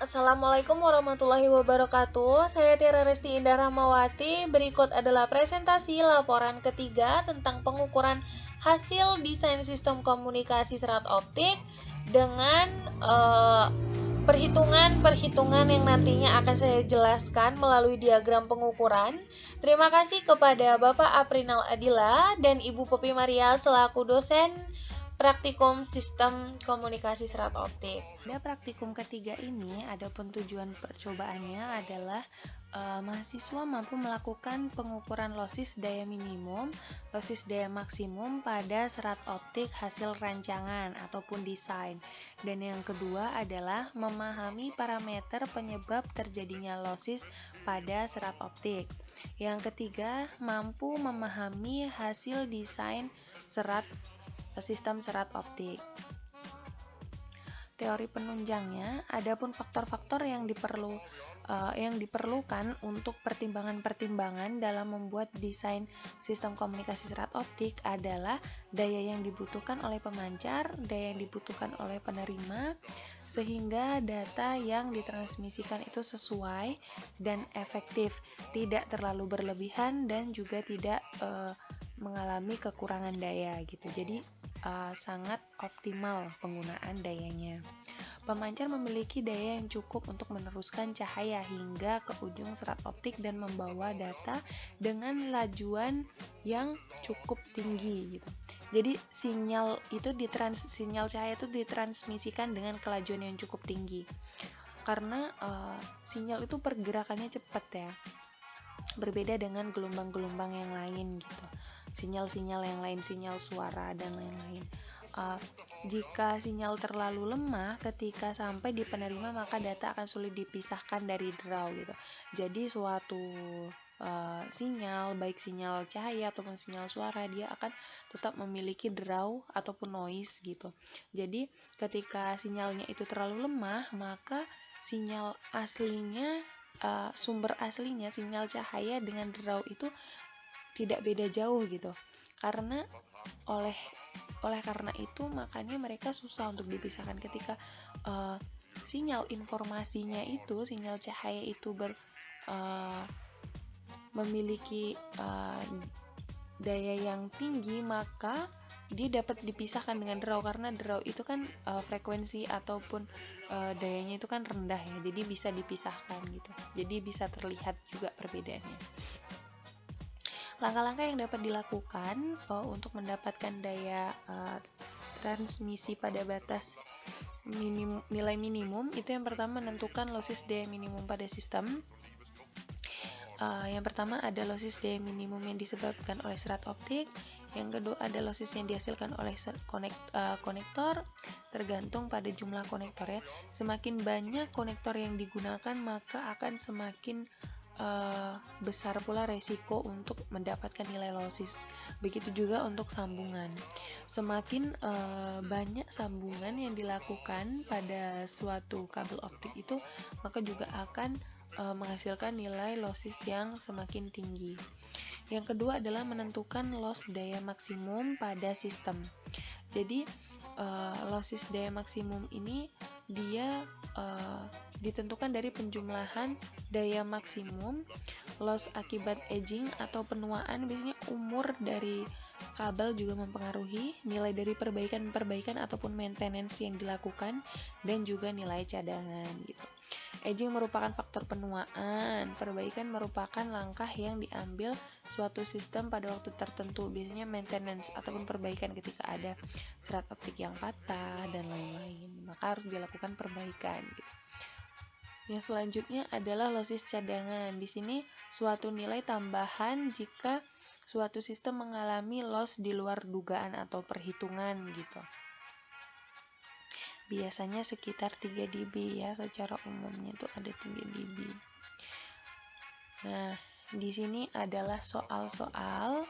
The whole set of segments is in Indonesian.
Assalamualaikum warahmatullahi wabarakatuh. Saya Tiara Resti Indah Rahmawati. Berikut adalah presentasi laporan ketiga tentang pengukuran hasil desain sistem komunikasi serat optik dengan perhitungan-perhitungan yang nantinya akan saya jelaskan melalui diagram pengukuran. Terima kasih kepada Bapak Aprinal Adila dan Ibu Popi Maria selaku dosen Praktikum Sistem Komunikasi Serat Optik. Pada praktikum ketiga ini, adapun tujuan percobaannya adalah mahasiswa mampu melakukan pengukuran losis daya minimum, losis daya maksimum pada serat optik hasil rancangan ataupun desain. Dan yang kedua adalah memahami parameter penyebab terjadinya losis pada serat optik. Yang ketiga, mampu memahami hasil desain sistem serat optik. Teori penunjangnya, adapun faktor-faktor yang diperlukan untuk pertimbangan-pertimbangan dalam membuat desain sistem komunikasi serat optik adalah daya yang dibutuhkan oleh pemancar, daya yang dibutuhkan oleh penerima, sehingga data yang ditransmisikan itu sesuai dan efektif, tidak terlalu berlebihan dan juga tidak mengalami kekurangan daya gitu. Jadi sangat optimal penggunaan dayanya. Pemancar memiliki daya yang cukup untuk meneruskan cahaya hingga ke ujung serat optik dan membawa data dengan lajuan yang cukup tinggi gitu. Jadi sinyal cahaya itu ditransmisikan dengan kelajuan yang cukup tinggi. Karena sinyal itu pergerakannya cepat ya. Berbeda dengan gelombang-gelombang yang lain gitu. Sinyal-sinyal yang lain, sinyal suara dan lain-lain. Jika sinyal terlalu lemah ketika sampai di penerima, maka data akan sulit dipisahkan dari draw gitu. Jadi suatu sinyal, baik sinyal cahaya ataupun sinyal suara, dia akan tetap memiliki draw ataupun noise gitu. Jadi ketika sinyalnya itu terlalu lemah, maka sinyal aslinya, sumber aslinya sinyal cahaya dengan draw itu tidak beda jauh gitu. Karena oleh karena itu makanya mereka susah untuk dipisahkan ketika sinyal informasinya itu, sinyal cahaya itu memiliki daya yang tinggi, maka dia dapat dipisahkan dengan draw, karena draw itu kan frekuensi ataupun dayanya itu kan rendah ya, jadi bisa dipisahkan gitu. Jadi bisa terlihat juga perbedaannya. Langkah-langkah yang dapat dilakukan untuk mendapatkan daya transmisi pada batas nilai minimum itu, yang pertama menentukan losis daya minimum pada sistem. Yang pertama ada losis daya minimum yang disebabkan oleh serat optik. Yang kedua ada losis yang dihasilkan oleh konektor, tergantung pada jumlah konektor ya. Semakin banyak konektor yang digunakan, maka akan semakin besar pula resiko untuk mendapatkan nilai losis. Begitu juga untuk sambungan. Semakin banyak sambungan yang dilakukan pada suatu kabel optik itu, maka juga akan menghasilkan nilai losis yang semakin tinggi. Yang kedua adalah menentukan loss daya maksimum pada sistem. Jadi losis daya maksimum ini dia ditentukan dari penjumlahan daya maksimum, loss akibat aging atau penuaan. Biasanya umur dari kabel juga mempengaruhi, nilai dari perbaikan ataupun maintenance yang dilakukan, dan juga nilai cadangan gitu. Aging merupakan faktor penuaan, perbaikan merupakan langkah yang diambil suatu sistem pada waktu tertentu, biasanya maintenance ataupun perbaikan ketika ada serat optik yang patah dan lain-lain, maka harus dilakukan perbaikan gitu. Yang selanjutnya adalah losis cadangan. Di sini suatu nilai tambahan jika suatu sistem mengalami loss di luar dugaan atau perhitungan gitu. Biasanya sekitar 3 dB ya, secara umumnya itu ada 3 dB. Nah, di sini adalah soal-soal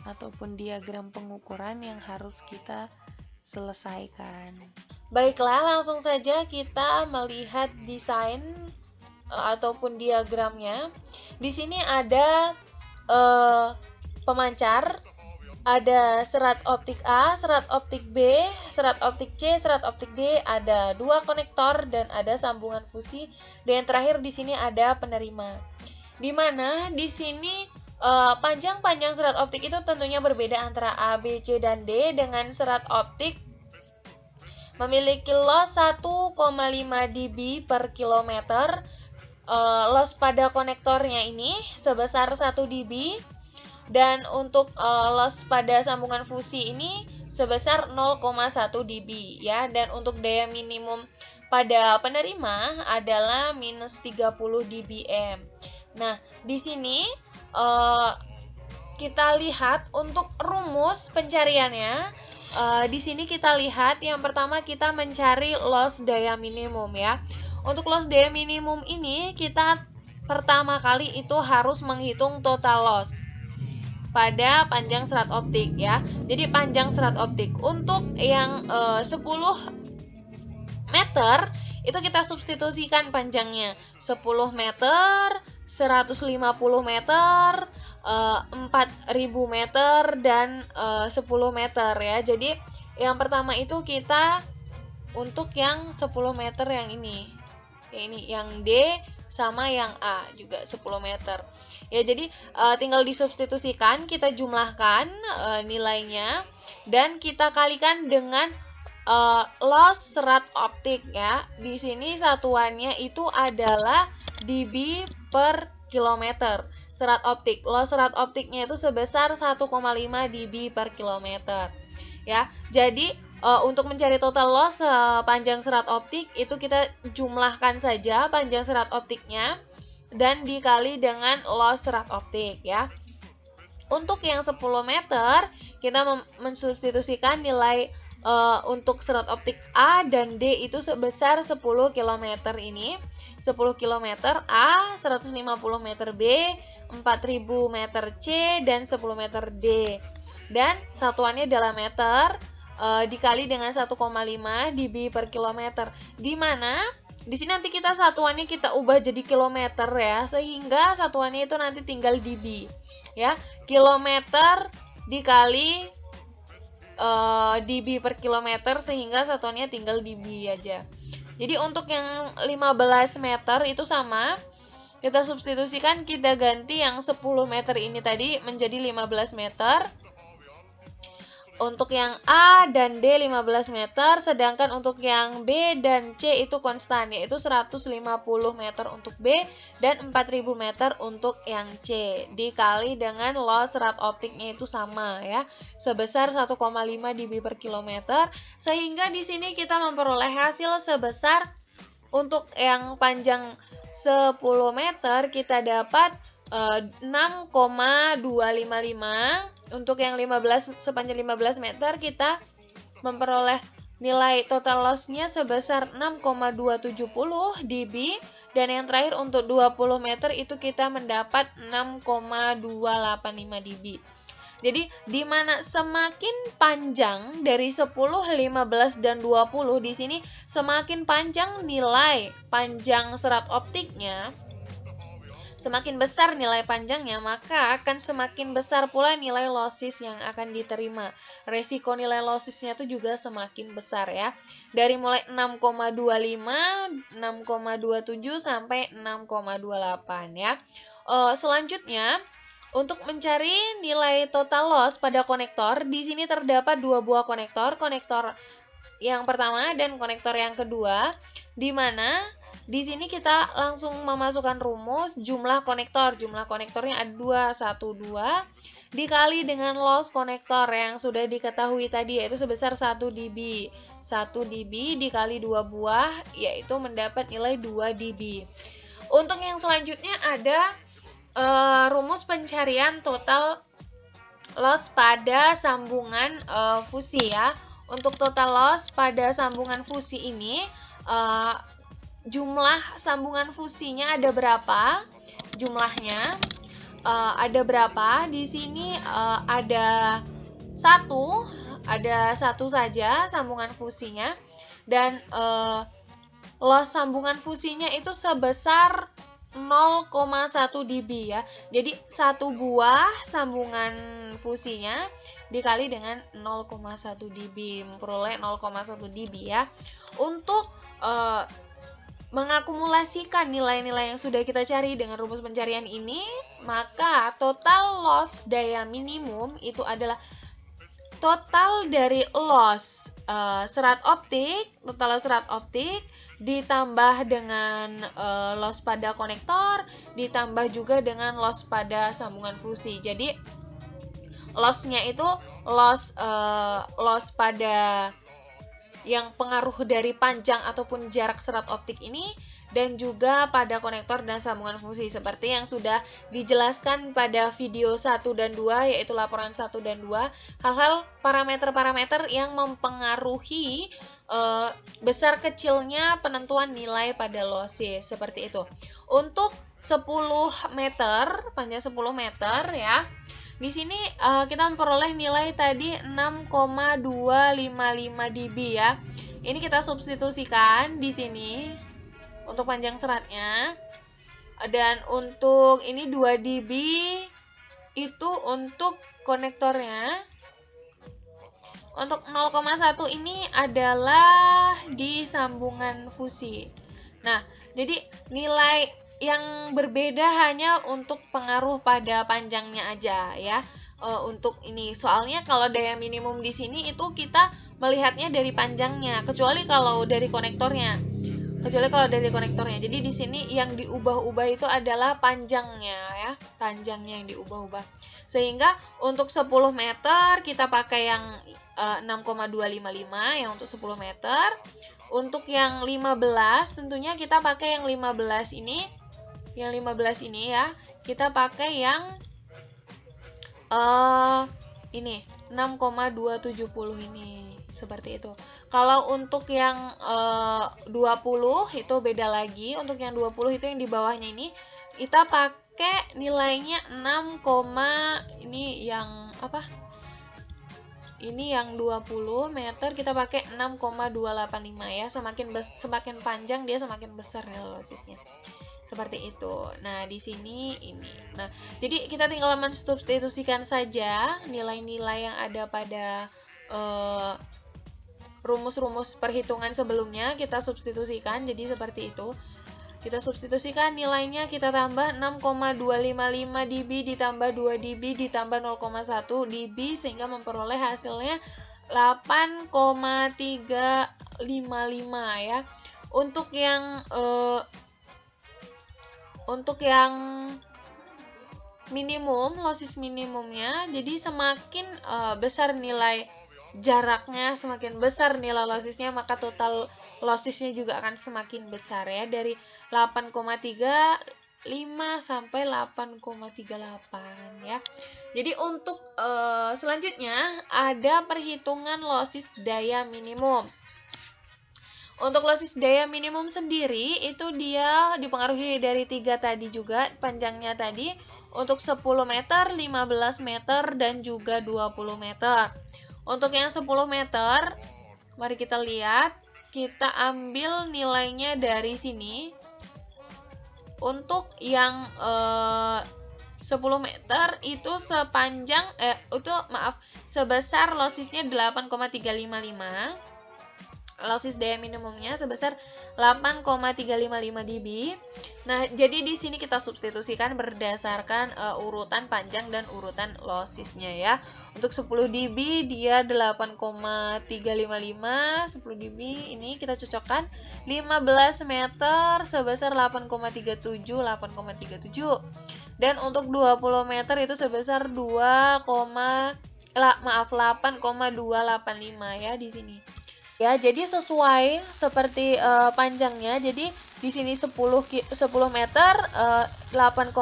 ataupun diagram pengukuran yang harus kita selesaikan. Baiklah, langsung saja kita melihat desain ataupun diagramnya. Di sini ada pemancar ada serat optik A, serat optik B, serat optik C, serat optik D, ada 2 konektor dan ada sambungan fusi. Dan yang terakhir di sini ada penerima. Di mana di sini panjang-panjang serat optik itu tentunya berbeda antara A, B, C, dan D, dengan serat optik memiliki loss 1,5 dB per kilometer. Loss pada konektornya ini sebesar 1 dB. Dan untuk loss pada sambungan fusi ini sebesar 0,1 dB ya. Dan untuk daya minimum pada penerima adalah minus 30 dBm. Nah, di sini kita lihat untuk rumus pencariannya. Di sini kita lihat yang pertama kita mencari loss daya minimum ya. Untuk loss daya minimum ini kita pertama kali itu harus menghitung total loss pada panjang serat optik ya. Jadi panjang serat optik untuk yang 10 meter itu kita substitusikan panjangnya 10 meter, 150 meter, 4000 meter, dan 10 meter ya. Jadi yang pertama itu kita untuk yang 10 meter yang ini. Yang D sama yang A juga 10 meter. Ya, jadi tinggal disubstitusikan, kita jumlahkan nilainya dan kita kalikan dengan loss serat optik ya. Di sini satuannya itu adalah dB per kilometer. Serat optik, loss serat optiknya itu sebesar 1,5 dB per kilometer. Ya, jadi untuk mencari total loss panjang serat optik itu kita jumlahkan saja panjang serat optiknya dan dikali dengan loss serat optik ya. Untuk yang 10 meter kita mensubstitusikan nilai untuk serat optik A dan D itu sebesar 10 km ini. 10 km A, 150 meter B, 4000 meter C, dan 10 meter D. Dan satuannya adalah meter dikali dengan 1,5 dB per kilometer. Di mana di sini nanti kita satuannya kita ubah jadi kilometer ya, sehingga satuannya itu nanti tinggal dB ya. Kilometer dikali dB per kilometer sehingga satuannya tinggal dB aja. Jadi untuk yang 15 meter itu sama, kita substitusikan, kita ganti yang 10 meter ini tadi menjadi 15 meter. Untuk yang A dan D 15 meter, sedangkan untuk yang B dan C itu konstan, yaitu 150 meter untuk B dan 4000 meter untuk yang C. Dikali dengan loss serat optiknya itu sama ya, sebesar 1,5 dB per kilometer, sehingga di sini kita memperoleh hasil sebesar untuk yang panjang 10 meter kita dapat 6,255. Untuk yang sepanjang 15 meter kita memperoleh nilai total loss-nya sebesar 6,270 dB, dan yang terakhir untuk 20 meter itu kita mendapat 6,285 dB. Jadi di mana semakin panjang dari 10, 15 dan 20 di sini semakin panjang nilai panjang serat optiknya, semakin besar nilai panjangnya, maka akan semakin besar pula nilai losses yang akan diterima. Resiko nilai lossesnya itu juga semakin besar ya. Dari mulai 6,25, 6,27 sampai 6,28 ya. Selanjutnya, untuk mencari nilai total loss pada konektor, di sini terdapat 2 buah konektor, konektor yang pertama dan konektor yang kedua, di mana di sini kita langsung memasukkan rumus jumlah konektor. Jumlah konektornya ada 2, 1, 2 dikali dengan loss konektor yang sudah diketahui tadi, yaitu sebesar 1 dB. 1 dB dikali 2 buah, yaitu mendapat nilai 2 dB. Untuk yang selanjutnya ada rumus pencarian total loss pada sambungan fusi ya. Untuk total loss pada sambungan fusi ini, jumlah sambungan fusinya ada berapa? Jumlahnya ada berapa? Di sini ada satu saja sambungan fusinya, dan loss sambungan fusinya itu sebesar 0,1 dB ya. Jadi satu buah sambungan fusinya dikali dengan 0,1 dB, memperoleh 0,1 dB ya. Untuk mengakumulasikan nilai-nilai yang sudah kita cari dengan rumus pencarian ini, maka total loss daya minimum itu adalah total dari loss serat optik, total serat optik ditambah dengan loss pada konektor, ditambah juga dengan loss pada sambungan fusi. Jadi loss-nya itu loss pada yang pengaruh dari panjang ataupun jarak serat optik ini, dan juga pada konektor dan sambungan fusi seperti yang sudah dijelaskan pada video 1 dan 2, yaitu laporan 1 dan 2, hal-hal parameter-parameter yang mempengaruhi besar kecilnya penentuan nilai pada losses seperti itu. Untuk 10 meter, panjang 10 meter ya. Di sini kita memperoleh nilai tadi 6,255 dB ya. Ini kita substitusikan di sini untuk panjang seratnya. Dan untuk ini 2 dB itu untuk konektornya. Untuk 0,1 ini adalah di sambungan fusi. Nah, jadi nilai yang berbeda hanya untuk pengaruh pada panjangnya aja ya. Untuk ini soalnya kalau daya minimum di sini itu kita melihatnya dari panjangnya, kecuali kalau dari konektornya. Jadi di sini yang diubah-ubah itu adalah panjangnya ya, panjangnya yang diubah-ubah. Sehingga untuk 10 meter kita pakai yang 6,255 yang untuk 10 meter. Untuk yang 15 tentunya kita pakai yang 15 ini. Yang 15 ini ya, kita pakai yang ini 6,270 ini, seperti itu. Kalau untuk yang 20 itu beda lagi. Untuk yang 20 itu yang di bawahnya ini kita pakai nilainya 6, ini yang apa? Ini yang 20 meter kita pakai 6,285 ya. Semakin panjang dia semakin besar ya lossesnya. Seperti itu. Nah, di sini ini. Nah, jadi kita tinggal mensubstitusikan saja nilai-nilai yang ada pada rumus-rumus perhitungan sebelumnya, kita substitusikan jadi seperti itu. Kita substitusikan nilainya, kita tambah 6,255 dB ditambah 2 dB ditambah 0,1 dB sehingga memperoleh hasilnya 8,355 ya. Untuk yang minimum, losses minimumnya, jadi semakin besar nilai jaraknya, semakin besar nilai lossesnya, maka total lossesnya juga akan semakin besar ya, dari 8,35 sampai 8,38 ya. Jadi untuk selanjutnya ada perhitungan losses daya minimum. Untuk losses daya minimum sendiri itu dia dipengaruhi dari 3 tadi juga, panjangnya tadi. Untuk 10 meter, 15 meter, dan juga 20 meter. Untuk yang 10 meter, mari kita lihat, kita ambil nilainya dari sini. Untuk yang 10 meter itu sebesar lossesnya 8,355. Losses daya minimumnya sebesar 8,355 dB. Nah, jadi di sini kita substitusikan berdasarkan urutan panjang dan urutan lossesnya ya. Untuk 10 dB dia 8,355, 10 dB ini kita cocokkan. 15 meter sebesar 8,37, 8,37. Dan untuk 20 meter itu sebesar 8,285 ya di sini. Ya, jadi sesuai seperti panjangnya. Jadi di sini 10 meter 8,35.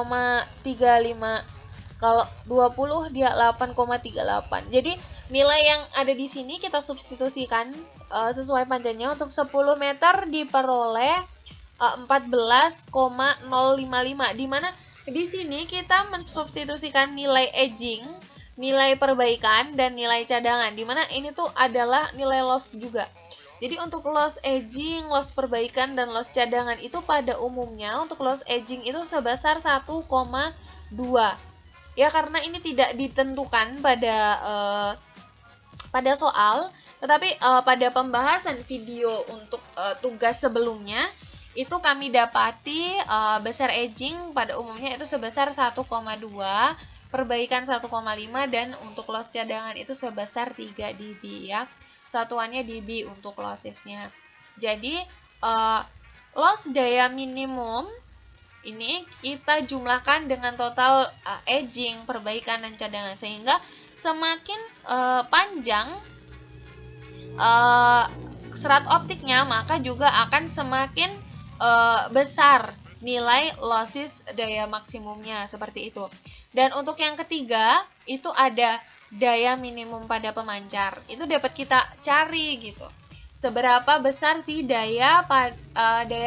Kalau 20 dia 8,38. Jadi nilai yang ada di sini kita substitusikan sesuai panjangnya. Untuk 10 meter diperoleh 14,055. Di mana di sini kita mensubstitusikan nilai aging, nilai perbaikan, dan nilai cadangan, dimana ini tuh adalah nilai loss juga. Jadi untuk loss aging, loss perbaikan, dan loss cadangan itu pada umumnya untuk loss aging itu sebesar 1,2 ya, karena ini tidak ditentukan pada soal, tetapi pada pembahasan video untuk tugas sebelumnya itu kami dapati besar edging pada umumnya itu sebesar 1,2, perbaikan 1,5, dan untuk loss cadangan itu sebesar 3 dB ya. Satuannya dB untuk lossesnya. Jadi loss daya minimum ini kita jumlahkan dengan total edging, perbaikan, dan cadangan, sehingga semakin panjang serat optiknya, maka juga akan semakin besar nilai losses daya maksimumnya, seperti itu. Dan untuk yang ketiga itu ada daya minimum pada pemancar. Itu dapat kita cari gitu. Seberapa besar sih daya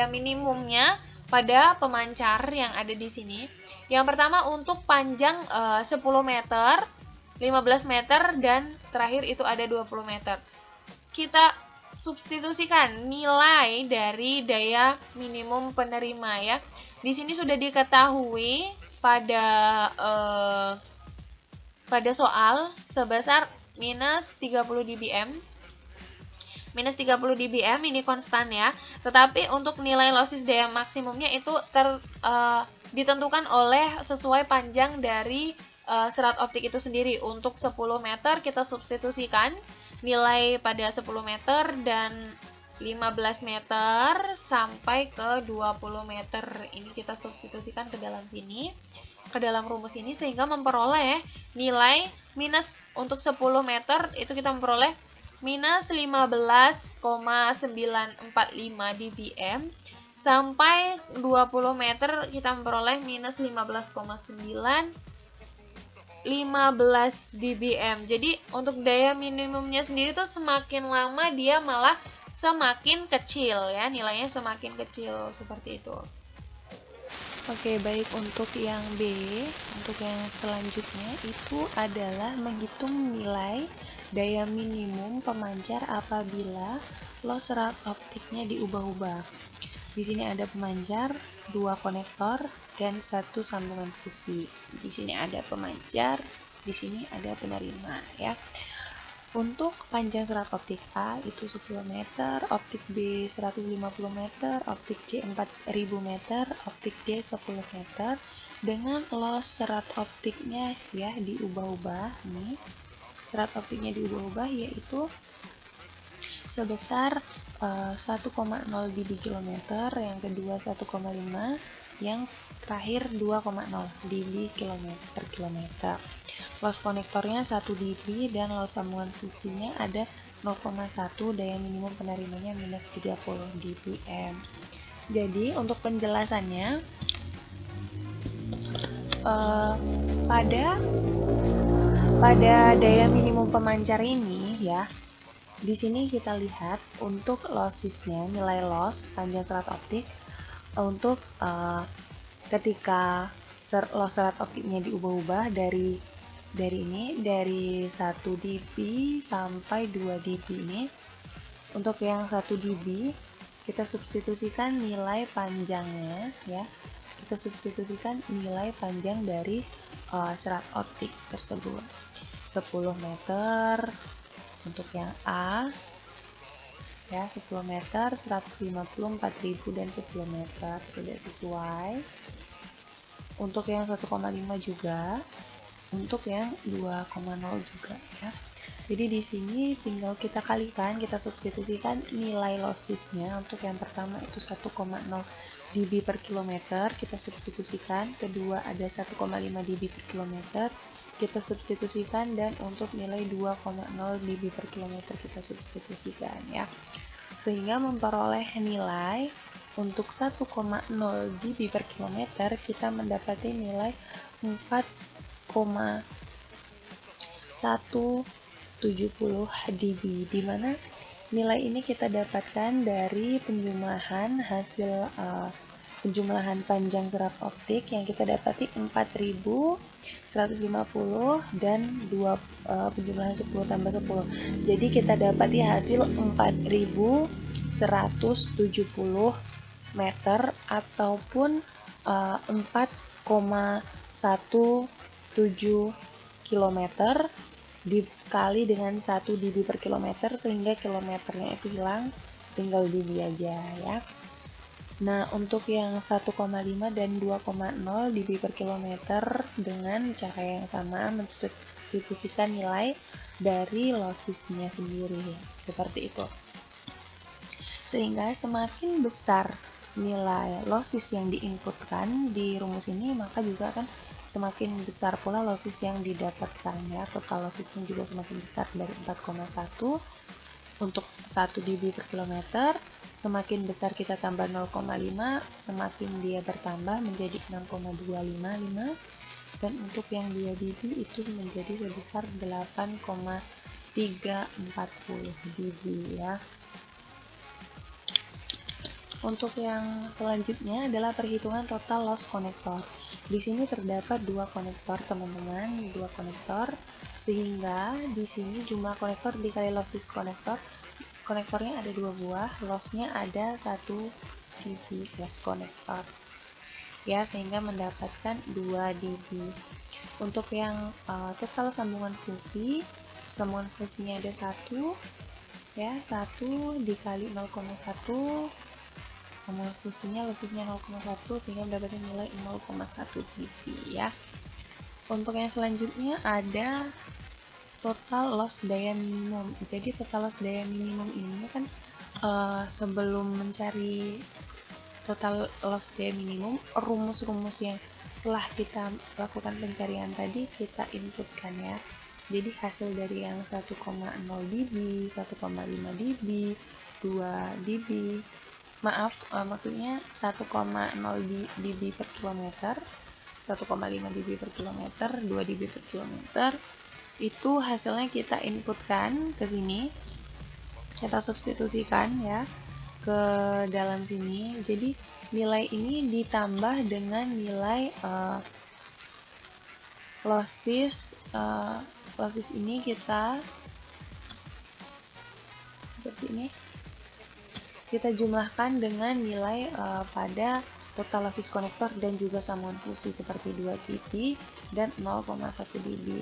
minimumnya pada pemancar yang ada di sini. Yang pertama untuk panjang 10 meter, 15 meter, dan terakhir itu ada 20 meter. Kita substitusikan nilai dari daya minimum penerima ya. Di sini sudah diketahui pada soal sebesar minus 30 dBm. Minus 30 dBm ini konstan ya. Tetapi untuk nilai losses daya maksimumnya itu ditentukan oleh sesuai panjang dari serat optik itu sendiri. Untuk 10 meter kita substitusikan nilai pada 10 meter, dan 15 meter sampai ke 20 meter ini kita substitusikan ke dalam sini, ke dalam rumus ini, sehingga memperoleh nilai minus untuk 10 meter itu kita memperoleh minus 15,945 dBm, sampai 20 meter kita memperoleh minus 15 dBm. Jadi untuk daya minimumnya sendiri tuh semakin lama dia malah semakin kecil ya, nilainya semakin kecil, seperti itu. Oke, baik, untuk yang B, untuk yang selanjutnya itu adalah menghitung nilai daya minimum pemancar apabila loss serat optiknya diubah-ubah. Di sini ada pemancar, 2 konektor, dan 1 sambungan fusi. Di sini ada pemancar, di sini ada penerima ya. Untuk panjang serat optik A itu 10 meter, optik B 150 meter, optik C 4000 meter, optik D 10 meter, dengan loss serat optiknya ya diubah-ubah nih. Serat optiknya diubah-ubah yaitu sebesar 1,0 dB kilometer, yang kedua 1,5, yang terakhir 2,0 dB per kilometer. Loss konektornya 1 dB dan loss sambungan fusinya ada 0,1, daya minimum penerimanya minus 30 dBm. Jadi untuk penjelasannya pada daya minimum pemancar ini ya, di sini kita lihat untuk lossesnya, nilai loss panjang serat optik untuk ketika loss serat optiknya diubah-ubah dari 1 dB sampai 2 dB ini. Untuk yang 1 dB kita substitusikan nilai panjangnya ya. Kita substitusikan nilai panjang dari serat optik tersebut. 10 meter untuk yang A ya, 10 meter, 150, 4000, dan 10 meter sudah sesuai. Untuk yang 1,5 juga, untuk yang 2,0 juga ya. Jadi di sini tinggal kita kalikan, kita substitusikan nilai lossesnya. Untuk yang pertama itu 1,0 dB per kilometer, kita substitusikan. Kedua ada 1,5 dB per kilometer, kita substitusikan, dan untuk nilai 2,0 dB per kilometer kita substitusikan ya, sehingga memperoleh nilai untuk 1,0 dB per kilometer kita mendapati nilai 4,170 dB, di mana nilai ini kita dapatkan dari penjumlahan hasil penjumlahan panjang serat optik yang kita dapati 4150 dan penjumlahan 10 tambah 10. Jadi kita dapati hasil 4170 meter ataupun 4,170 7 km dikali dengan 1 dB per kilometer, sehingga kilometernya itu hilang, tinggal dB aja ya. Nah, untuk yang 1,5 dan 2,0 dB per kilometer dengan cara yang sama, mensubstitusikan nilai dari lossisnya sendiri, seperti itu. Sehingga semakin besar nilai lossis yang diinputkan di rumus ini, maka juga akan semakin besar pula lossis yang didapatkan ya. Total lossisnya juga semakin besar, dari 4,1 untuk 1 dB per kilometer. Semakin besar kita tambah 0,5, semakin dia bertambah menjadi 6,255, dan untuk yang 2 dB itu menjadi sebesar 8,340 dB ya. Untuk yang selanjutnya adalah perhitungan total loss konektor. Di sini terdapat 2 konektor, teman-teman, 2 konektor, sehingga di sini jumlah konektor dikali losses konektor. Konektornya ada 2 buah, lossnya ada 1 dB loss konektor. Ya, sehingga mendapatkan 2 dB. Untuk yang total sambungan fusinya ada 1 ya, 1 dikali 0,1, sambungan fusinya lossisnya 0,1, sehingga mendapatkan nilai 0,1 dB ya. Untuk yang selanjutnya ada total loss daya minimum. Jadi total loss daya minimum ini kan sebelum mencari total loss daya minimum, rumus-rumus yang telah kita lakukan pencarian tadi kita inputkan ya. Jadi hasil dari yang 1,0 dB, 1,5 dB, 2 dB, maksudnya 1,0 dB per kilometer, 1,5 dB per kilometer, 2 dB per kilometer, itu hasilnya kita inputkan ke sini, kita substitusikan ya ke dalam sini. Jadi nilai ini ditambah dengan nilai losses ini kita seperti ini, kita jumlahkan dengan nilai pada total losses konektor dan juga sambungan fusi seperti 2 dB dan 0,1 dB.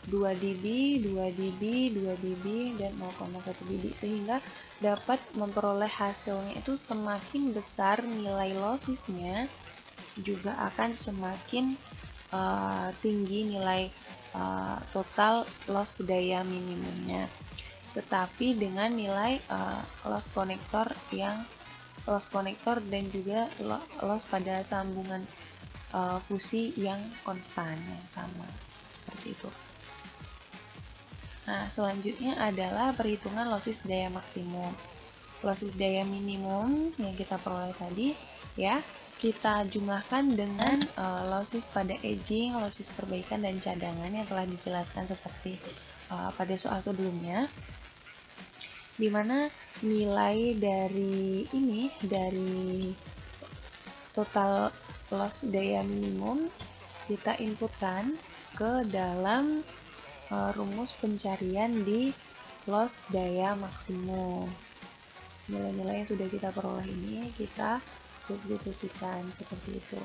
2 dB, 2 dB, 2 dB, dan 0,1 dB, sehingga dapat memperoleh hasilnya itu semakin besar nilai lossisnya, juga akan semakin tinggi nilai total loss daya minimumnya. Tetapi dengan nilai loss konektor dan juga loss pada sambungan fusi yang konstan, yang sama, seperti itu. Nah, selanjutnya adalah perhitungan lossis daya maksimum. Lossis daya minimum yang kita peroleh tadi ya, kita jumlahkan dengan lossis pada edging, lossis perbaikan, dan cadangan yang telah dijelaskan seperti pada soal sebelumnya, dimana nilai dari total loss daya minimum kita inputkan ke dalam rumus pencarian di loss daya maksimum. Nilai-nilai yang sudah kita peroleh ini kita substitusikan seperti itu.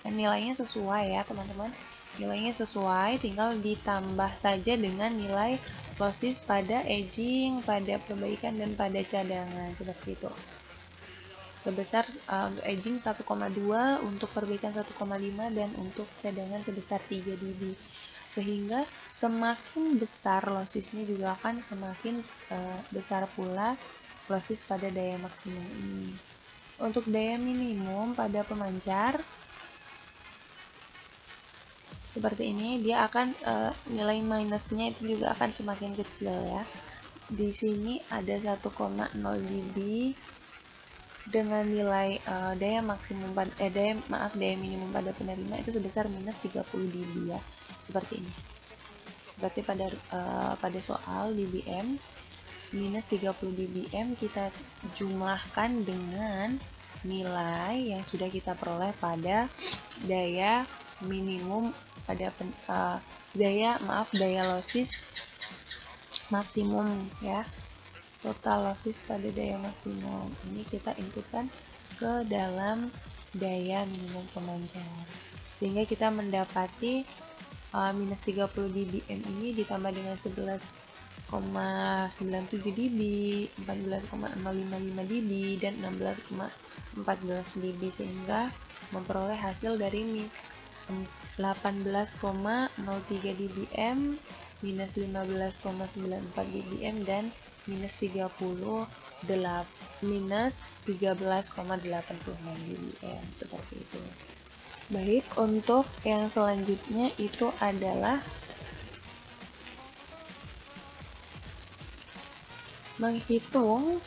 Dan nilainya sesuai ya teman-teman, nilainya sesuai, tinggal ditambah saja dengan nilai losses pada edging, pada perbaikan, dan pada cadangan, seperti itu. Sebesar edging 1,2, untuk perbaikan 1,5, dan untuk cadangan sebesar 3 dB. Sehingga semakin besar lossisnya juga akan semakin besar pula lossis pada daya maksimum ini. Untuk daya minimum pada pemancar seperti ini, dia akan nilai minusnya itu juga akan semakin kecil ya. Di sini ada 1,0 dB dengan nilai daya minimum pada penerima itu sebesar minus 30 dB ya, seperti ini. Berarti pada soal dBm minus 30 dBm kita jumlahkan dengan nilai yang sudah kita peroleh pada daya minimum pada daya lossis maksimum ya. Total lossis pada daya maksimum ini kita inputkan ke dalam daya minimum pemancar, sehingga kita mendapati minus 30 dBm ini ditambah dengan 11,97 dB, 14,055 dB, dan 16,14 dB, sehingga memperoleh hasil dari 18,03 dBm, minus 15,94 dBm, dan minus 13,86 dBm, seperti itu. Baik, untuk yang selanjutnya itu adalah menghitung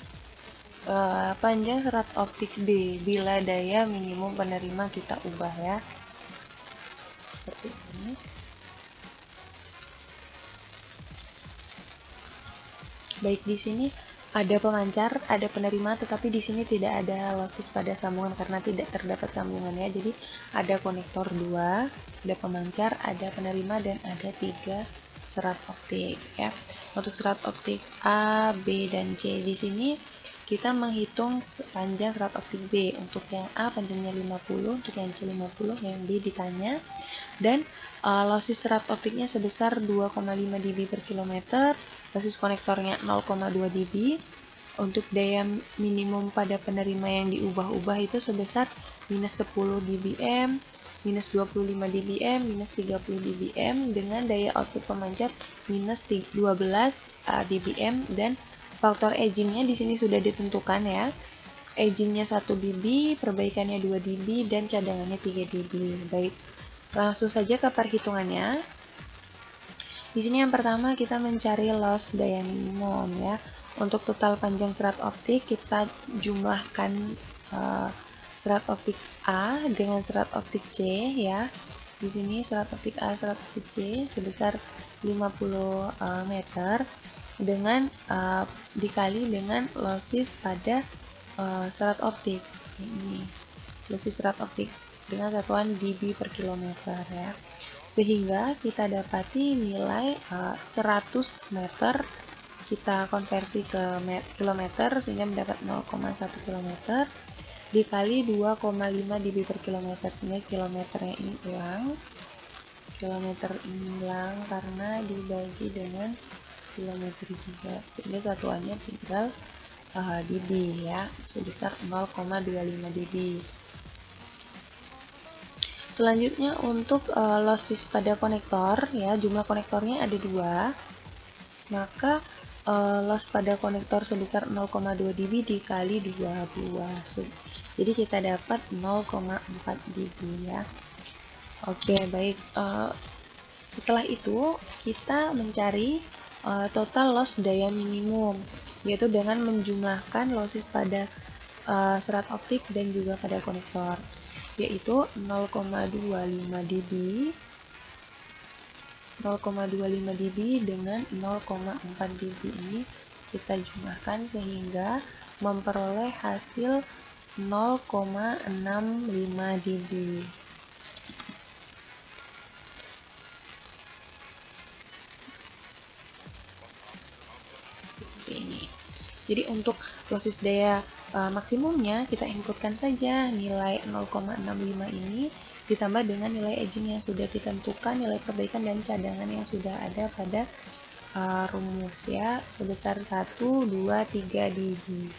panjang serat optik B bila daya minimum penerima kita ubah, ya. Seperti ini. Baik, di sini ada pemancar, ada penerima, tetapi di sini tidak ada losses pada sambungan karena tidak terdapat sambungannya. Jadi ada konektor 2, ada pemancar, ada penerima, dan ada 3 serat optik, ya. Untuk serat optik A, B, dan C di sini kita menghitung panjang serat optik B. Untuk yang A panjangnya 50, untuk yang C 50, yang B ditanya. Dan losses serat optiknya sebesar 2,5 dB per kilometer, losses konektornya 0,2 dB. Untuk daya minimum pada penerima yang diubah-ubah itu sebesar minus 10 dBm, minus 25 dBm, minus 30 dBm, dengan daya output pemancar minus 12 dBm, dan faktor agingnya di sini sudah ditentukan, ya. Agingnya 1 dB, perbaikannya 2 dB, dan cadangannya 3 dB. Baik, langsung saja ke perhitungannya. Di sini yang pertama kita mencari loss daya minimum, ya. Untuk total panjang serat optik kita jumlahkan serat optik A dengan serat optik C, ya. Di sini serat optik A, serat optik C sebesar 50 meter dengan dikali dengan losses pada serat optik. Ini losses serat optik dengan satuan dB per kilometer, ya. Sehingga kita dapati nilai 100 meter kita konversi ke kilometer sehingga mendapat 0,1 km dikali 2,5 dB per kilometer, sehingga kilometernya ini hilang. Kilometer ini hilang karena dibagi dengan kilometer juga, sehingga satuannya tinggal dB, ya, sebesar 0,25 dB. Selanjutnya untuk losses pada konektor, ya, jumlah konektornya ada 2, maka loss pada konektor sebesar 0,2 dB dikali 2. Jadi kita dapat 0,4 dB, ya. Oke, baik. Setelah itu kita mencari total loss daya minimum, yaitu dengan menjumlahkan losses pada serat optik dan juga pada konektor, yaitu 0,25 dB 0,25 dB dengan 0,4 dB ini kita jumlahkan sehingga memperoleh hasil 0,65 dB. Seperti ini. Jadi untuk losses daya maksimumnya kita inputkan saja nilai 0,65 ini ditambah dengan nilai aging yang sudah ditentukan, nilai perbaikan dan cadangan yang sudah ada pada rumus, ya, sebesar 1, 2, 3 dB.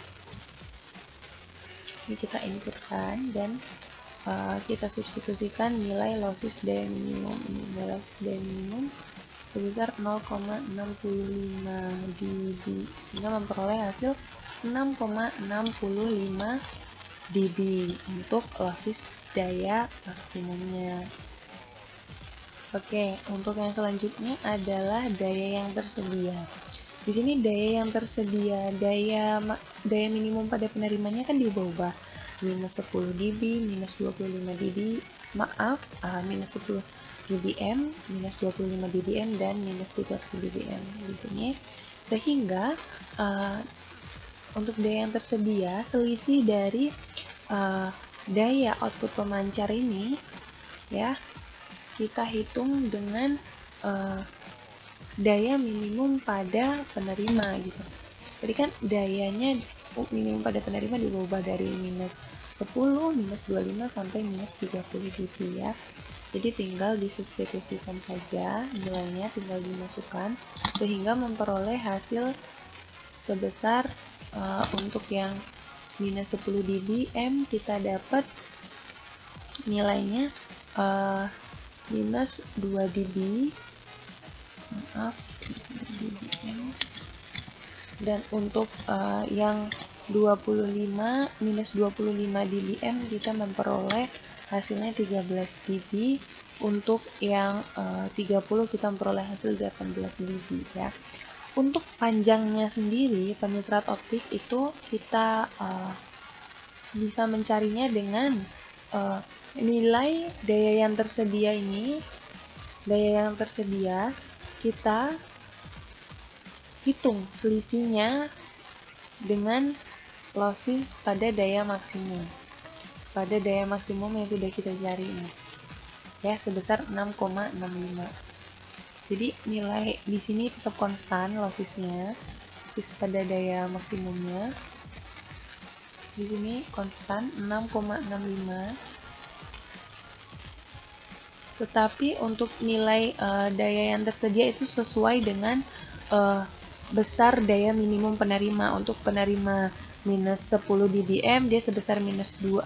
Ini kita inputkan dan kita substitusikan nilai losses daya minimum ini. Nilai losses daya minimum sebesar 0,65 dB sehingga memperoleh hasil 6,65 dB untuk losses daya maksimumnya. Oke, untuk yang selanjutnya adalah daya yang tersedia. Di sini daya yang tersedia, daya minimum pada penerimanya kan diubah-ubah. Minus 10 dB, minus 25 dB, minus 10 dBm, minus 25 dBm, dan minus 30 dBm di sini. Sehingga untuk daya yang tersedia, selisih dari daya output pemancar ini, ya, kita hitung dengan daya minimum pada penerima, gitu. Jadi kan dayanya minimum pada penerima diubah dari minus 10, minus 25 sampai minus 30 dB, ya. Jadi tinggal disubstitusikan saja nilainya, tinggal dimasukkan sehingga memperoleh hasil sebesar untuk yang minus 10 dBm kita dapat nilainya minus 2 dB, maaf, dBm. Dan untuk yang 25 minus 25 dBm kita memperoleh hasilnya 13 dB. Untuk yang 30 kita memperoleh hasil 18 dB ya. Untuk panjangnya sendiri, panjang serat optik itu kita bisa mencarinya dengan nilai daya yang tersedia ini. Daya yang tersedia kita hitung selisihnya dengan losses pada daya maksimum. Pada daya maksimum yang sudah kita cari ini. Ya, sebesar 6,65. Jadi nilai di sini tetap konstan lossesnya, losses pada daya maksimumnya. Di sini konstan 6,65. Tetapi untuk nilai daya yang tersedia itu sesuai dengan besar daya minimum penerima. Untuk penerima minus 10 dBm dia sebesar minus 2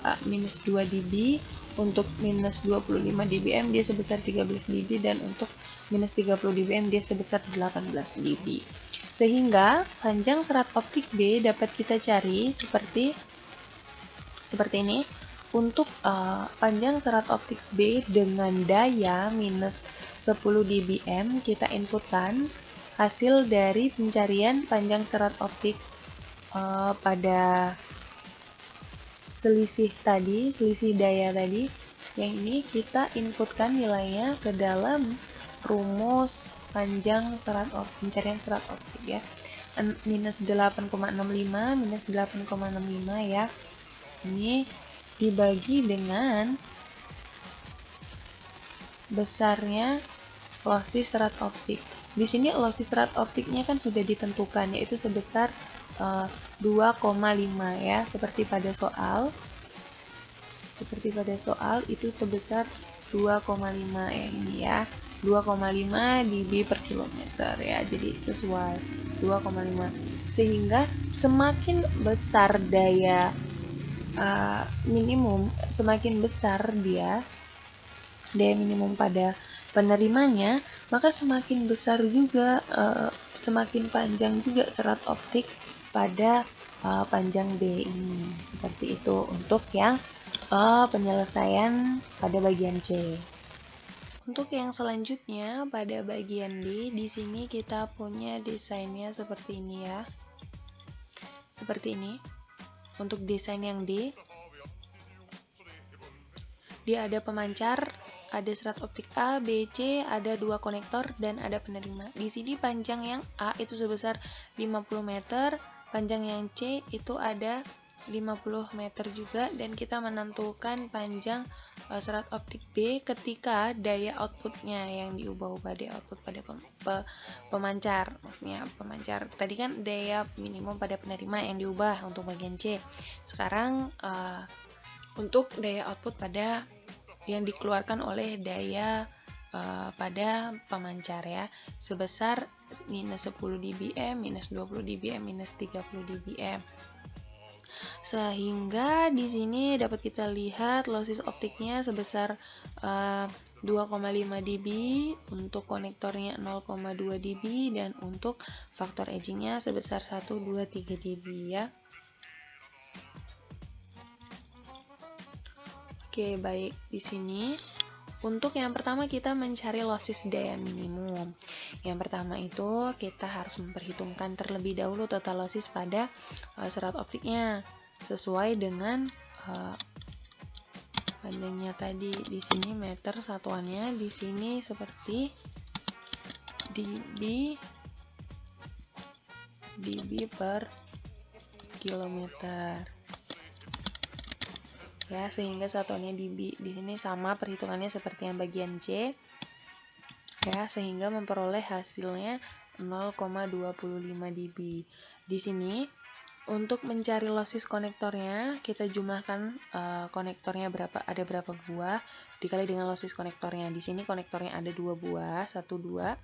dB. Untuk minus 25 dBm dia sebesar 13 dB, dan untuk minus 30 dBm dia sebesar 18 dB. Sehingga panjang serat optik B dapat kita cari seperti ini. Untuk panjang serat optik B dengan daya minus 10 dBm kita inputkan hasil dari pencarian panjang serat optik pada selisih daya tadi. Yang ini kita inputkan nilainya ke dalam rumus panjang serat optik, pencarian serat optik ya. Minus 8,65 minus 8,65 ya. Ini dibagi dengan besarnya losses serat optik. Di sini losses serat optiknya kan sudah ditentukan, yaitu sebesar 2,5 ya, seperti pada soal. Itu sebesar 2,5 ya, ini ya. 2,5 dB per kilometer ya. Jadi sesuai 2,5. Sehingga semakin besar daya minimum, semakin besar daya minimum pada penerimanya, maka semakin besar juga semakin panjang juga serat optik pada panjang B ini. Seperti itu untuk yang penyelesaian pada bagian C. Untuk yang selanjutnya pada bagian D, di sini kita punya desainnya seperti ini ya. Seperti ini. Untuk desain yang D, dia ada pemancar, ada serat optik A, B, C, ada 2 konektor, dan ada penerima. Di sini panjang yang A itu sebesar 50 meter, panjang yang C itu ada 50 meter juga, dan kita menentukan panjang serat optik B ketika daya outputnya yang diubah-ubah, daya output pada pemancar. Maksudnya pemancar tadi kan daya minimum pada penerima yang diubah untuk bagian C. Sekarang untuk daya output pada yang dikeluarkan oleh daya pada pemancar ya, sebesar minus 10 dBm, minus 20 dBm, minus 30 dBm. Sehingga di sini dapat kita lihat losses optiknya sebesar 2,5 dB, untuk konektornya 0,2 dB, dan untuk faktor edgingnya sebesar 1, 2, 3 dB ya. Oke, baik. Di sini untuk yang pertama kita mencari losses daya minimum. Yang pertama itu kita harus memperhitungkan terlebih dahulu total losses pada serat optiknya sesuai dengan panjangnya tadi. Di sini meter satuannya, di sini seperti dB per kilometer. Ya, sehingga satuannya dB. Di sini sama perhitungannya seperti yang bagian C. Ya, sehingga memperoleh hasilnya 0,25 dB. Di sini Untuk mencari losses konektornya, kita jumlahkan konektornya ada berapa buah dikali dengan losses konektornya. Di sini konektornya ada 2 buah, 1, 2,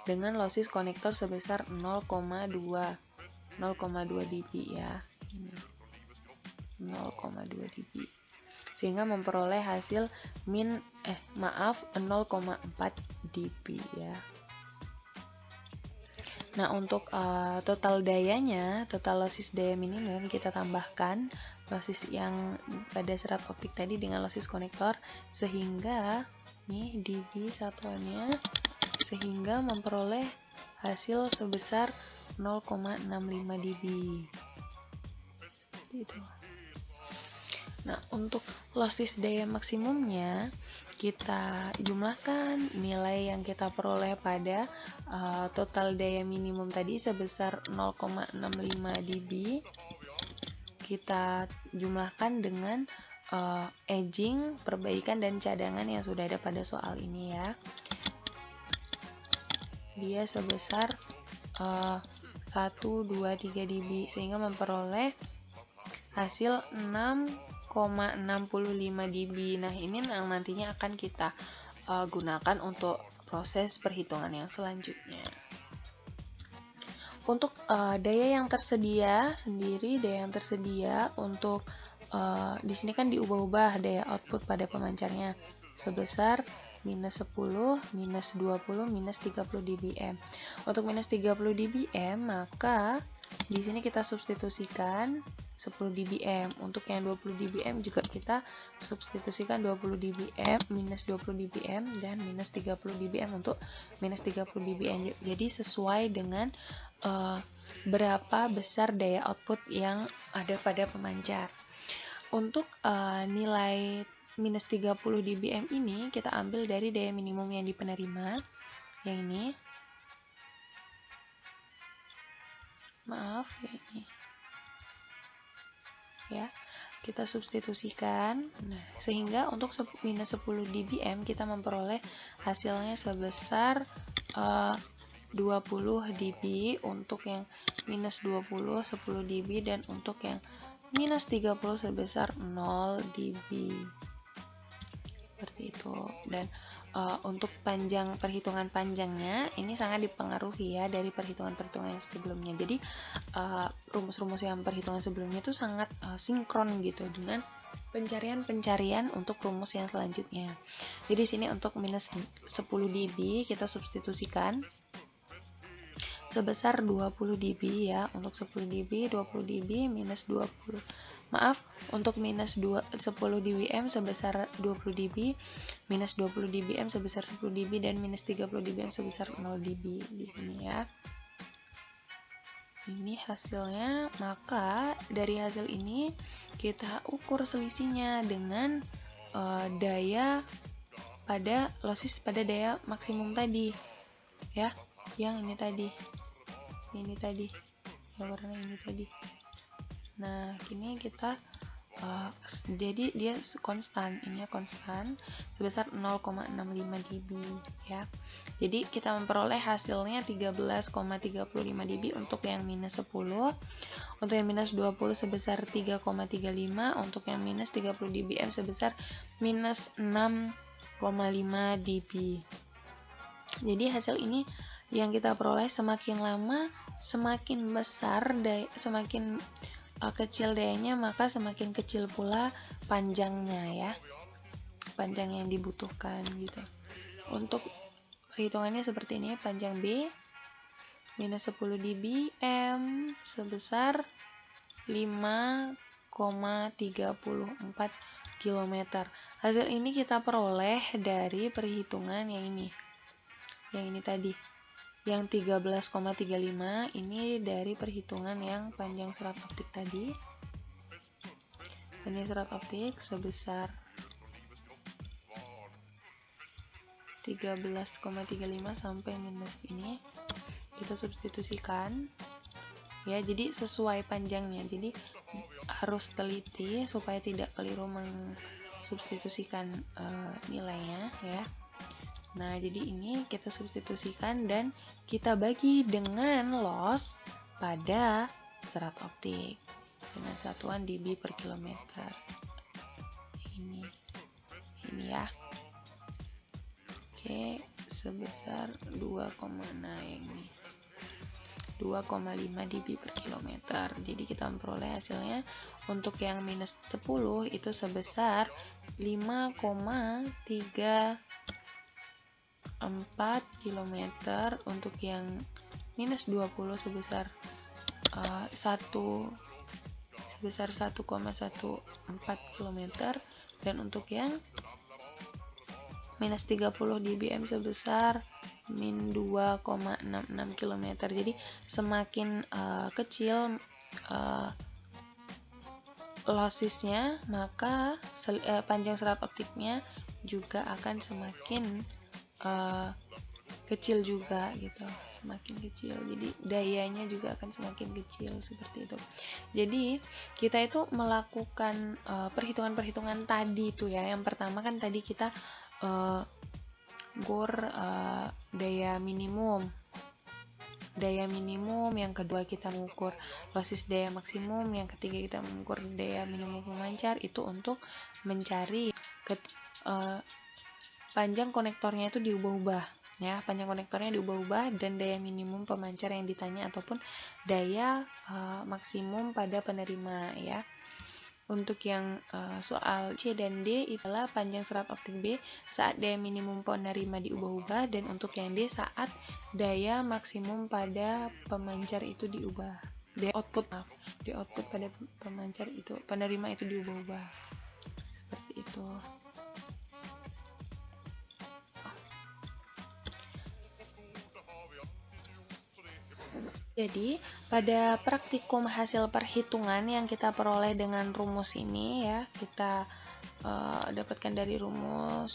dengan losses konektor sebesar 0,2 dB ya. 0,2 dB. Sehingga memperoleh hasil 0,4 dB ya. Nah, untuk total dayanya, total losses daya minimum, kita tambahkan losses yang pada serat optik tadi dengan losses konektor, sehingga nih dB satuannya, sehingga memperoleh hasil sebesar 0,65 dB. Seperti itu. Nah, untuk losses daya maksimumnya, kita jumlahkan nilai yang kita peroleh pada total daya minimum tadi sebesar 0,65 dB. Kita jumlahkan dengan edging, perbaikan, dan cadangan yang sudah ada pada soal ini ya. Dia sebesar 1, 2, 3 dB, sehingga memperoleh hasil 6,65 dB. Nah, ini yang nantinya akan kita gunakan untuk proses perhitungan yang selanjutnya. Untuk daya yang tersedia sendiri, daya yang tersedia untuk di sini kan diubah-ubah daya output pada pemancarnya sebesar minus 10, minus 20, minus 30 dBm. Untuk minus 30 dBm, maka di sini kita substitusikan 10 dBm. Untuk yang 20 dBm juga kita substitusikan 20 dBm, minus 20 dBm, dan minus 30 dBm untuk minus 30 dBm. Jadi sesuai dengan berapa besar daya output yang ada pada pemancar. Untuk nilai minus 30 dBm ini kita ambil dari daya minimum yang di penerima, yang ini. Maaf, ini. Ya, kita substitusikan. Nah, sehingga untuk minus 10 dBm kita memperoleh hasilnya sebesar 20 dB untuk yang minus 20 10 dB, dan untuk yang minus 30 sebesar 0 dB. Seperti itu. Dan untuk perhitungan panjangnya ini sangat dipengaruhi ya dari perhitungan-perhitungan yang sebelumnya. Jadi rumus-rumus yang perhitungan sebelumnya itu sangat sinkron gitu dengan pencarian untuk rumus yang selanjutnya. Jadi sini untuk minus 10 dB kita substitusikan sebesar 20 dB ya. Untuk 10 dB, 20 dB minus 20. Maaf, untuk minus 10 dBm sebesar 20 dB, minus 20 dBm sebesar 10 dB, dan minus 30 dBm sebesar 0 dB di sini ya. Ini hasilnya, maka dari hasil ini kita ukur selisihnya dengan daya pada losses pada daya maksimum tadi ya, yang ini tadi, yang warna ini tadi. Nah, ini kita jadi dia konstan, ini konstan sebesar 0,65 dB ya. Jadi kita memperoleh hasilnya 13,35 dB untuk yang minus 10, untuk yang minus 20 sebesar 3,35, untuk yang minus 30 dBm sebesar minus 6,5 dB. Jadi hasil ini yang kita peroleh semakin lama semakin besar semakin kecil dayanya, maka semakin kecil pula panjangnya ya, panjang yang dibutuhkan gitu. Untuk perhitungannya seperti ini, panjang B minus 10 dBm sebesar 5,34 km. Hasil ini kita peroleh dari perhitungan yang ini tadi, yang 13,35 ini dari perhitungan yang panjang serat optik tadi. Panjang serat optik sebesar 13,35 sampai minus ini kita substitusikan ya, jadi sesuai panjangnya. Jadi harus teliti supaya tidak keliru mensubstitusikan nilainya ya. Nah, jadi ini kita substitusikan dan kita bagi dengan loss pada serat optik dengan satuan dB per kilometer. Ini ya. Oke, sebesar 2,5 dB per kilometer. Jadi kita memperoleh hasilnya untuk yang minus 10 itu sebesar 5,34 km, untuk yang minus 20 sebesar 1,14 km, dan untuk yang minus 30 dBm sebesar min 2,66 km. Jadi semakin kecil lossesnya, maka panjang serat optiknya juga akan semakin kecil juga gitu, semakin kecil. Jadi dayanya juga akan semakin kecil seperti itu. Jadi kita itu melakukan perhitungan-perhitungan tadi itu ya. Yang pertama kan tadi kita daya minimum, yang kedua kita mengukur losses daya maksimum, yang ketiga kita mengukur daya minimum pemancar. Itu untuk mencari panjang konektornya itu diubah-ubah ya, panjang konektornya diubah-ubah dan daya minimum pemancar yang ditanya ataupun daya maksimum pada penerima ya. Untuk yang soal C dan D adalah panjang serat optik B saat daya minimum penerima diubah-ubah, dan untuk yang D saat daya maksimum pada pemancar itu diubah. Daya output pada penerima itu diubah-ubah. Seperti itu. Jadi, pada praktikum hasil perhitungan yang kita peroleh dengan rumus ini ya, kita dapatkan dari rumus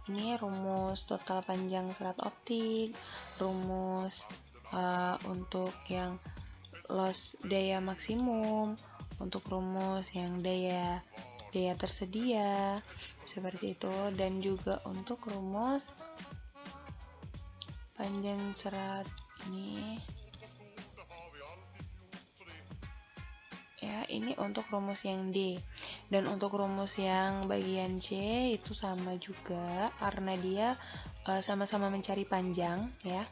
ini, rumus total panjang serat optik, rumus untuk yang loss daya maksimum, untuk rumus yang daya tersedia, seperti itu, dan juga untuk rumus panjang serat ini. Ya, ini untuk rumus yang D. Dan untuk rumus yang bagian C itu sama juga karena dia sama-sama mencari panjang ya.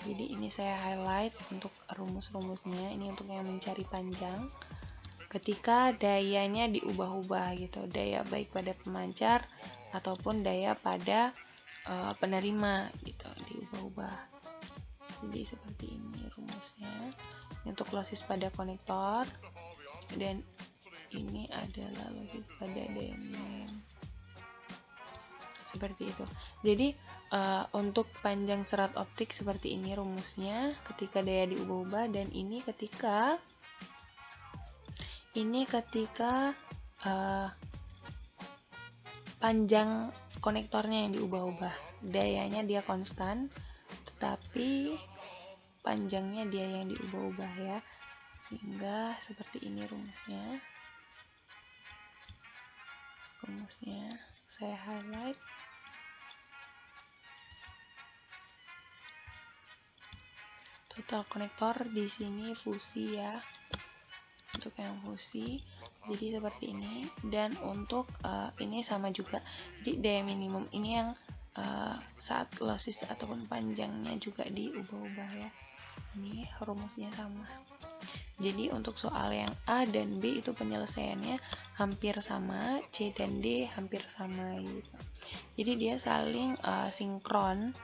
Jadi ini saya highlight untuk rumus-rumusnya. Ini untuk yang mencari panjang ketika dayanya diubah-ubah gitu. Daya baik pada pemancar ataupun daya pada penerima gitu, diubah-ubah. Jadi seperti ini rumusnya. Untuk losses pada konektor, dan ini adalah losses pada daya minimum. Seperti itu. Jadi untuk panjang serat optik seperti ini rumusnya ketika daya diubah-ubah, dan ini ketika panjang konektornya yang diubah-ubah. Dayanya dia konstan, tetapi panjangnya dia yang diubah-ubah ya. Sehingga seperti ini rumusnya. Saya highlight. Total konektor di sini fusi ya. Untuk yang fusi, jadi seperti ini. Dan untuk ini sama juga. Jadi daya minimum ini yang saat losses ataupun panjangnya juga diubah-ubah ya. Ini rumusnya sama. Jadi untuk soal yang A dan B itu penyelesaiannya hampir sama, C dan D hampir sama gitu. Jadi dia saling sinkron,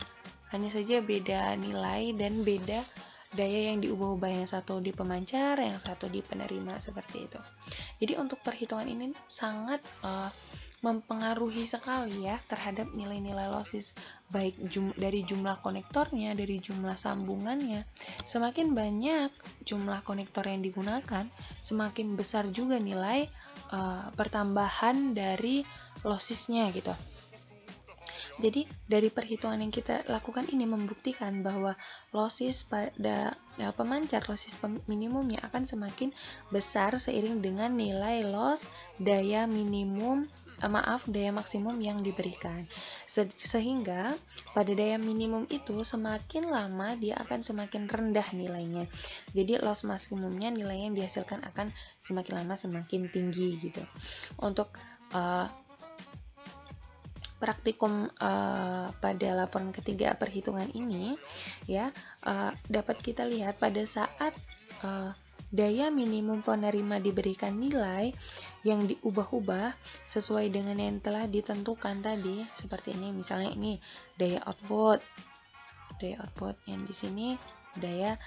hanya saja beda nilai dan beda daya yang diubah-ubah, yang satu di pemancar, yang satu di penerima, seperti itu. Jadi untuk perhitungan ini sangat mempengaruhi sekali ya terhadap nilai-nilai losses, baik dari jumlah konektornya, dari jumlah sambungannya. Semakin banyak jumlah konektor yang digunakan, semakin besar juga nilai pertambahan dari lossesnya gitu. Jadi dari perhitungan yang kita lakukan ini membuktikan bahwa losis pada pemancar losis minimumnya akan semakin besar seiring dengan nilai loss daya maksimum yang diberikan. Sehingga pada daya minimum itu semakin lama dia akan semakin rendah nilainya. Jadi loss maksimumnya nilai yang dihasilkan akan semakin lama semakin tinggi gitu. Untuk praktikum pada laporan ketiga perhitungan ini ya dapat kita lihat pada saat daya minimum penerima diberikan nilai yang diubah-ubah sesuai dengan yang telah ditentukan tadi, seperti ini. Misalnya ini daya output yang di sini daya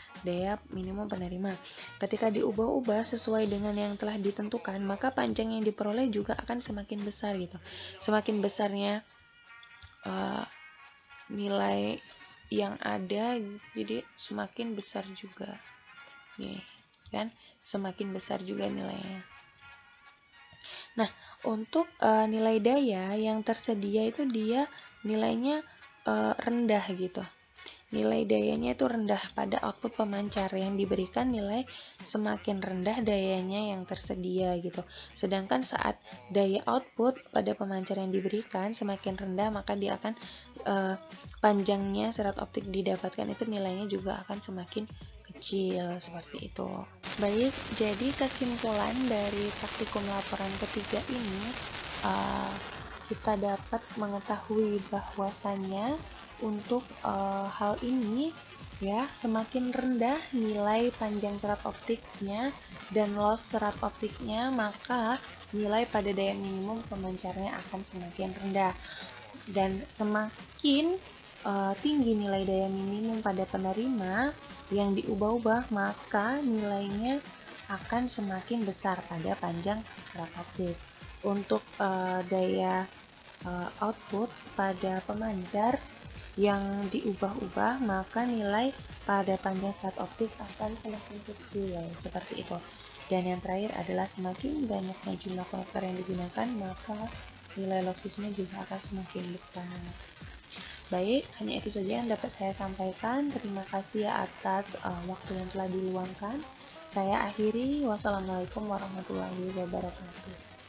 minimum penerima. Ketika diubah-ubah sesuai dengan yang telah ditentukan, maka panjang yang diperoleh juga akan semakin besar gitu. Semakin besarnya nilai yang ada, jadi semakin besar juga. Nih, kan? Semakin besar juga nilainya. Nah, untuk nilai daya yang tersedia itu dia nilainya rendah gitu. Nilai dayanya itu rendah pada output pemancar yang diberikan nilai semakin rendah dayanya yang tersedia gitu. Sedangkan saat daya output pada pemancar yang diberikan semakin rendah, maka dia akan panjangnya serat optik didapatkan itu nilainya juga akan semakin kecil, seperti itu. Baik, jadi kesimpulan dari praktikum laporan ketiga ini kita dapat mengetahui bahwasannya untuk hal ini ya, semakin rendah nilai panjang serat optiknya dan loss serat optiknya, maka nilai pada daya minimum pemancarnya akan semakin rendah. Dan semakin tinggi nilai daya minimum pada penerima yang diubah-ubah, maka nilainya akan semakin besar pada panjang serat optik. Untuk daya output pada pemancar yang diubah-ubah, maka nilai pada panjang serat optik akan semakin kecil, seperti itu. Dan yang terakhir adalah semakin banyaknya jumlah konektor yang digunakan, maka nilai lossisnya juga akan semakin besar. Baik, hanya itu saja yang dapat saya sampaikan. Terima kasih atas waktu yang telah diluangkan. Saya akhiri. Wassalamualaikum warahmatullahi wabarakatuh.